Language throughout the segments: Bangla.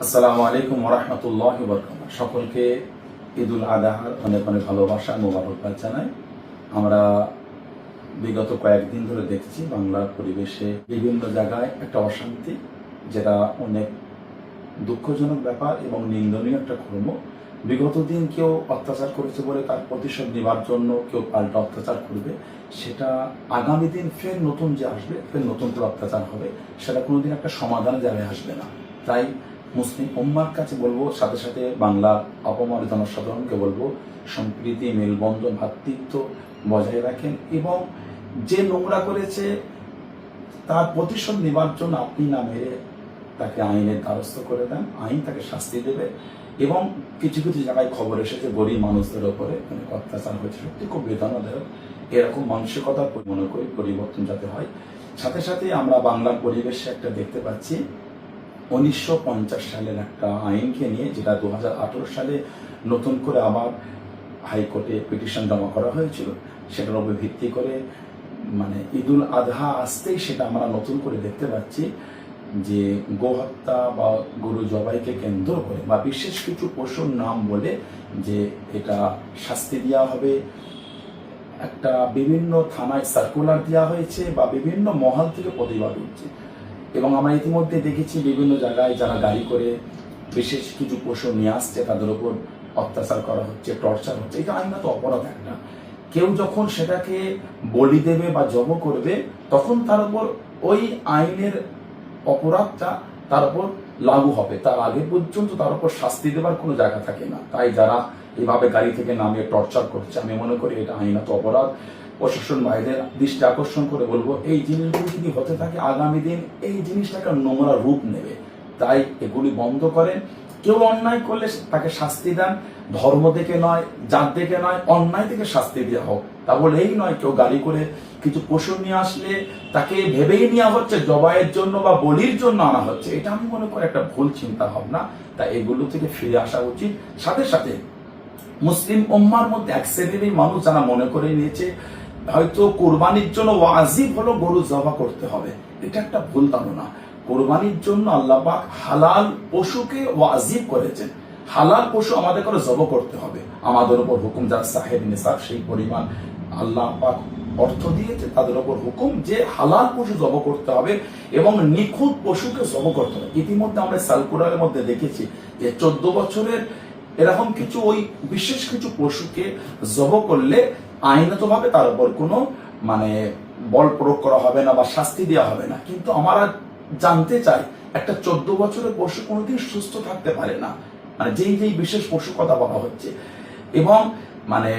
আসসালামু আলাইকুম ওয়া রাহমাতুল্লাহি ওয়া বারাকাতুহু। সকলকে ঈদুল আযহার অনেক অনেক ভালোবাসা মোবারকবাদ জানাই। আমরা বিগত কয়েকদিন ধরে দেখছি বাংলার পরিবেশে বিভিন্ন জায়গায় একটা অশান্তি, যেটা অনেক দুঃখজনক ব্যাপার এবং নিন্দনীয় একটা কর্ম। বিগত দিন কেউ অত্যাচার করেছে বলে তার প্রতিশোধ নেবার জন্য কেউ পাল্টা অত্যাচার করবে, সেটা আগামী দিন ফের নতুন যে আসবে, ফের নতুন করে অত্যাচার হবে, সেটা কোনোদিন একটা সমাধানের জায়গায় আসবে না। তাই মুসলিম উম্মার কাছে বলবো, সাথে সাথে বাংলার অপমানিত জনসাধারণকে বলবো, সম্প্রীতি, মেলবন্ধন, ভ্রাতৃত্ব বজায় রাখেন এবং যে নোংরা করেছে তার প্রতিশোধ নেবার জন্য আপনি না মেরে তাকে আইনের দ্বারস্থ করে দেন, আইন তাকে শাস্তি দেবে। এবং কিছু কিছু জায়গায় খবর এসেছে গরিব মানুষদের ওপরে অনেক অত্যাচার হয়েছে, সত্যি খুব বেদনাদায়ক। এরকম মানসিকতা মনে করি পরিবর্তন যাতে হয়। সাথে সাথে আমরা বাংলার পরিবেশে একটা দেখতে পাচ্ছি 1950 সালের একটা আইনকে নিয়ে, যেটা 2018 সালে নতুন করে আবার হাইকোর্টে পিটিশন জমা করা হয়েছিল। সেটার উপর ভিত্তি করে মানে ঈদুল আযহা আসতেই সেটা আমরা নতুন করে দেখতে পাচ্ছি যে গোহত্যা বা গরু জবাইকে কেন্দ্র করে বা বিশেষ কিছু পশুর নাম বলে যে এটা শাস্তি দেওয়া হবে, একটা বিভিন্ন থানায় সার্কুলার দেওয়া হয়েছে বা বিভিন্ন মহল থেকে প্রতিবাদ হচ্ছে। এবং আমরা ইতিমধ্যে দেখেছি বিভিন্ন জায়গায় যারা গাড়ি করে বিশেষ কিছু পশু নিয়ে আসছে তাদের উপর অত্যাচার করা হচ্ছে, টর্চার হচ্ছে। এটা আইনত অপরাধ একটা। কেউ যখন সেটাকে বলি দেবে বা জব করবে, তখন তার উপর ওই আইনের অপরাধটা তার উপর লাগু হবে, তার আগে পর্যন্ত তার উপর শাস্তি দেবার কোনো জায়গা থাকে না। তাই যারা এইভাবে গাড়ি থেকে নামিয়ে টর্চার করছে, আমি মনে করি এটা আইনত অপরাধ। প্রশাসন ভাইদের দৃষ্টি আকর্ষণ করে বলবো, এই জিনিসগুলি যদি হতে থাকে আগামী দিন এই জিনিসটাকে নোংরা রূপ নেবে। তাই এগুলি বন্ধ করেন। কেউ অন্যায় করলে তাকে শাস্তি দেন, ধর্ম দেখে নয়, জাত দেখে নয়, অন্যায় থেকে শাস্তি দেওয়া হোক। তা বলে এই নয় কেউ গাড়ি করে কিছু পশু নিয়ে আসলে তাকে ভেবেই নেওয়া হচ্ছে জবাইয়ের জন্য বা বলির জন্য আনা হচ্ছে। এটা আমি মনে করি একটা ভুল চিন্তা ভাবনা। তাই এগুলো থেকে ফিরে আসা উচিত। সাথে সাথে মুসলিম উম্মার মধ্যে এক শ্রেণীর মানুষ যারা মনে করে নিয়েছে হয়তো কোরবানির জন্য ওয়াজিব হলো গরু জবা করতে হবে, এটা একটা ভুল ধারণা। কোরবানির জন্য আল্লাহ পাক হালাল পশুকে ওয়াজিব করেছেন। হালাল পশু আমাদের করে জব করতে হবে, আমাদের উপর হুকুম, যার সাহেব নিসাব সেই পরিমাণ আল্লাহ পাক অর্থ দিয়েছে, তাদের উপর হুকুম যে হালাল পশু জব করতে হবে এবং নিখুঁত পশুকে জব করতে হবে। ইতিমধ্যে আমরা সার্কুলারের মধ্যে দেখেছি যে 14 বছরের এরকম কিছু ওই বিশেষ কিছু পশুকে জব করলে আইনতভাবে তার উপর কোনো মানে বল প্রয়োগ করা হবে না বা শাস্তি দেওয়া হবে না। কিন্তু আমরা জানতে চাই, একটা 14 বছরের পশু কোনোদিন সুস্থ থাকতে পারে না, মানে যেই যেই বিশেষ পশু কথা বলা হচ্ছে। এবং মানে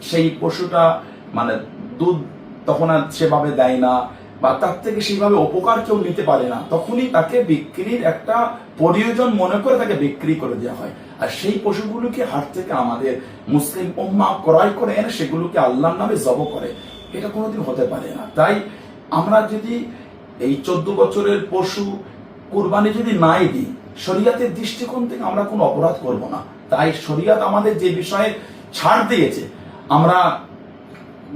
সেই পশুটা মানে দুধ তখন আর সেভাবে দেয় না বা তার থেকে সেইভাবে উপকার কেউ নিতে পারে না, তখনই তাকে বিক্রির একটা প্রয়োজন মনে করে তাকে বিক্রি করে দেওয়া হয়। আর সেই পশুগুলোকে হাট থেকে আমাদের মুসলিম উম্মাহ ক্রয় করে এনে সেগুলোকে আল্লাহর নামে জব করে, এটা কোনোদিন হতে পারে না। তাই আমরা যদি এই 14 বছরের পশু কুরবানি যদি নাই দিই, শরিয়াতের দৃষ্টিকোণ থেকে আমরা কোনো অপরাধ করব না। তাই শরিয়াত আমাদের যে বিষয়ে ছাড় দিয়েছে, আমরা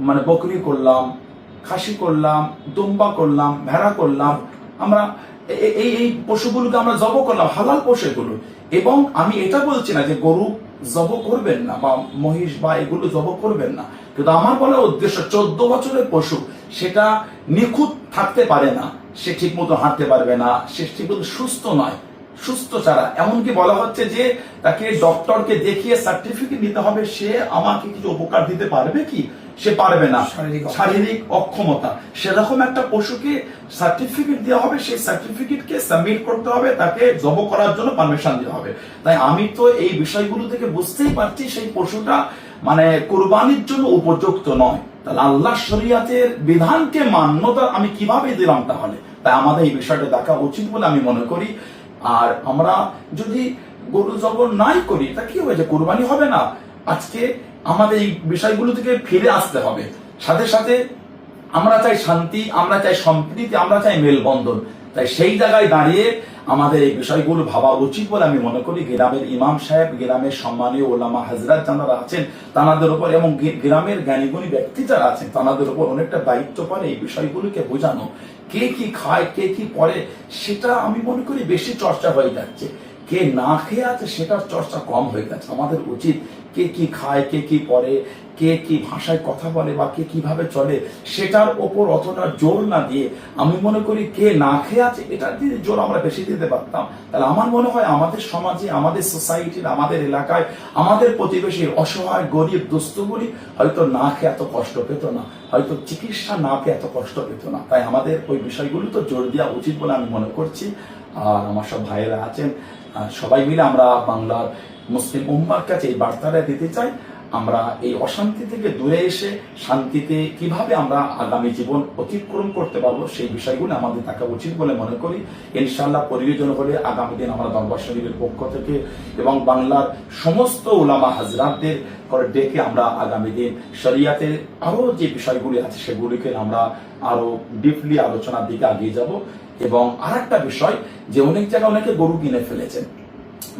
মানে বকরি করলাম, খাসি করলাম, দুম্বা করলাম, ভেড়া করলাম, আমরা এই এই পশুগুলোকে আমরা জব করলাম, হালাল পশু এগুলো। এবং আমি এটা বলছি না যে গরু জব করবেন না বা মহিষ বা এগুলো জব করবেন না, কিন্তু আমার বলার উদ্দেশ্য 14 বছরের পশু সেটা নিখুঁত থাকতে পারে না, সে ঠিক মতো হাঁটতে পারবে না, সে ঠিক মতো সুস্থ নয়, সুস্থ ছাড়া এমনকি বলা হচ্ছে যে তাকে ডক্টরকে দেখিয়ে সার্টিফিকেট নিতে হবে সে আমাকে কিছু উপকার দিতে পারবে কি, সে পারবে না, শারীরিক অক্ষমতা। সেরকম একটা পশুকে সার্টিফিকেট দেওয়া হবে, সেই সার্টিফিকেটকে সাবমিট করতে হবে, তাকে জব করার জন্য পারমিশন দেওয়া হবে। তাই আমি তো এই বিষয়গুলো থেকে বুঝতেই পারছি সেই পশুটা মানে কুরবানির জন্য উপযুক্ত নয়। তাহলে আল্লাহ শরিয়াতের বিধানকে মান্যতা আমি কিভাবে দিলাম তাহলে? তাই আমাদের এই বিষয়টা দেখা উচিত বলে আমি মনে করি। আর আমরা যদি গরু জবর নাই করি তা কি হয়েছে, কুরবানি হবে না। আজকে আমাদের এই বিষয়গুলো থেকে ফিরে আসতে হবে। সাথে সাথে আমরা চাই শান্তি, আমরা চাই সম্প্রীতি, আমরা চাই মেলবন্ধন। তাই সেই জায়গায় দাঁড়িয়ে আমাদের এই বিষয়গুলো ভাবা উচিত বলে আমি মনে করি। গ্রামের ইমাম সাহেব, গ্রামের সম্মানীয় ওলামা হাজরাত যারা আছেন তাদের উপর এবং গ্রামের জ্ঞানীগুণী ব্যক্তি যারা আছেন তাদের উপর অনেকটা দায়িত্ব পড়ে এই বিষয়গুলোকে বোঝানো। কে কি খায়, কে কি পরে, সেটা আমি মনে করি বেশি চর্চা হয়ে যাচ্ছে। কে না খেয়ে আছে সেটার চর্চা কম হয়ে গেছে। আমাদের উচিত কে কি খায়, কে কি পরে, কে কি ভাষায় কথা বলে বা কে কিভাবে চলে সেটার ওপর অতটা জোর না দিয়ে আমি মনে করি কে না খেয়ে আছে এটার দিয়ে জোর আমরা বেশি দিতে পারতাম। তাহলে আমার মনে হয় আমাদের সমাজে, আমাদের সোসাইটির, আমাদের এলাকায়, আমাদের প্রতিবেশীর অসহায় গরিব দুস্থগুলি হয়তো না খেয়ে এত কষ্ট পেত না, হয়তো চিকিৎসা না পেয়ে এত কষ্ট পেত না। তাই আমাদের ওই বিষয়গুলো তো জোর দেওয়া উচিত বলে আমি মনে করছি। আর আমার সব ভাইয়েরা আছেন, সবাই মিলে আমরা বাংলার মুসলিম উম্মার কাছে এই বার্তাটা দিতে চাই, আমরা এই অশান্তি থেকে দূরে এসে শান্তিতে কিভাবে আমরা আগামী জীবন অতিক্রম করতে পারবো সেই বিষয়গুলো আমাদের থাকা উচিত বলে মনে করি। ইনশাআল্লাহ প্রয়োজন হলে আগামী দিন আমরা দরবার শরীফের পক্ষ থেকে এবং বাংলার সমস্ত উলামা হাজরাতদের করে ডেকে আমরা আগামী দিন শরিয়াতের আরো যে বিষয়গুলি আছে সেগুলিকে আমরা আরো ডিপলি আলোচনার দিকে এগিয়ে যাব। এবং আরেকটা বিষয় যে অনেক জায়গায় অনেকে গরু কিনে ফেলেছেন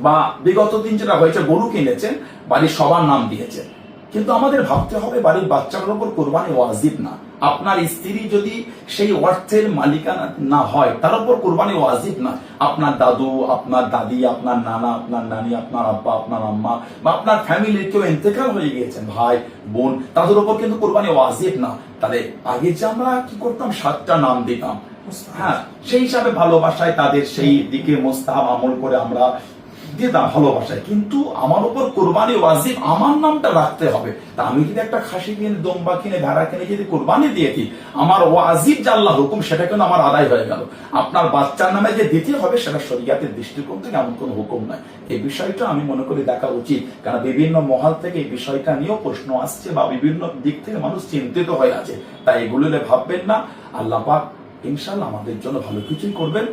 বা বিগত দিন যেটা হয়েছে গরু কিনেছেন, বাড়ির সবার নাম দিয়েছেন, কিন্তু আমাদের ভাবতে হবে বাড়ির বাচ্চাগুলোর উপর কোরবানি ওয়াজিব না। আপনার স্ত্রী যদি সেই অর্থের মালিকানা না হয় তার উপর কোরবানি ওয়াজিব না। আপনার দাদু, আপনার দাদি, আপনার নানা, আপনার নানি, আপনার আব্বা, আপনার আম্মা বা আপনার ফ্যামিলির কেউ ইন্তেকাল হয়ে গিয়েছেন, ভাই বোন, তাদের উপর কিন্তু কোরবানি ওয়াজিব না। তাহলে আগে যে আমরা কি করতাম 7টা নাম দিতাম, হ্যাঁ, সেই হিসাবে ভালোবাসায় তাদের সেই দিকে মোস্তাহাব আমল করে আমরা দিতাম ভালোবাসায়, কিন্তু আমার উপর কোরবানি ওয়াজিব, আমার নামটা রাখতে হবে। তা আমি যদি একটা খাসি কিনে, দম্বা কিনে, ভেড়া কিনে যদি কোরবানি দিয়ে দিই, আমার ওয়াজিব যে আল্লাহ হুকুম সেটা কিন্তু আমার আদায় হয়ে গেল। আপনার বাচ্চার নামে যে দিতে হবে সেটা শরীয়তের দৃষ্টিকোণ থেকে এমন কোনো হুকুম নাই। এই বিষয়টা আমি মনে করি দেখা উচিত, কারণ বিভিন্ন মহল থেকে এই বিষয়টা নিয়েও প্রশ্ন আসছে বা বিভিন্ন দিক থেকে মানুষ চিন্তিত হয়ে আছে। তাই এগুলো ভাববেন না, আল্লাহ পাক ইনশাআল্লাহ আমাদের জন্য ভালো কিছুই করবেন।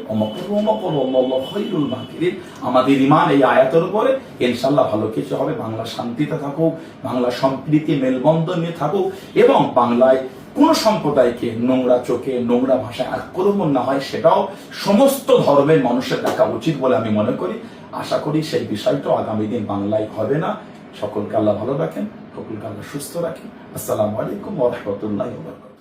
আমাদের ঈমান এই আয়াতের উপরে ইনশাআল্লাহ ভালো কিছু হবে। বাংলা শান্তিতে থাকুক, বাংলা সম্প্রীতি মেলবন্ধন নিয়ে থাকুক এবং বাংলায় কোন সম্প্রদায়কে নোংরা চোখে, নোংরা ভাষায় আক্রমণ না হয়, সেটাও সমস্ত ধর্মের মানুষের দেখা উচিত বলে আমি মনে করি। আশা করি সেই বিষয়টাও আগামী দিন বাংলায় হবে না। সকলকে আল্লাহ ভালো রাখেন, সকলকে আল্লাহ সুস্থ রাখেন। আসসালামু আলাইকুম ওয়া রাহমাতুল্লাহি ওয়া বারাকাতুহু।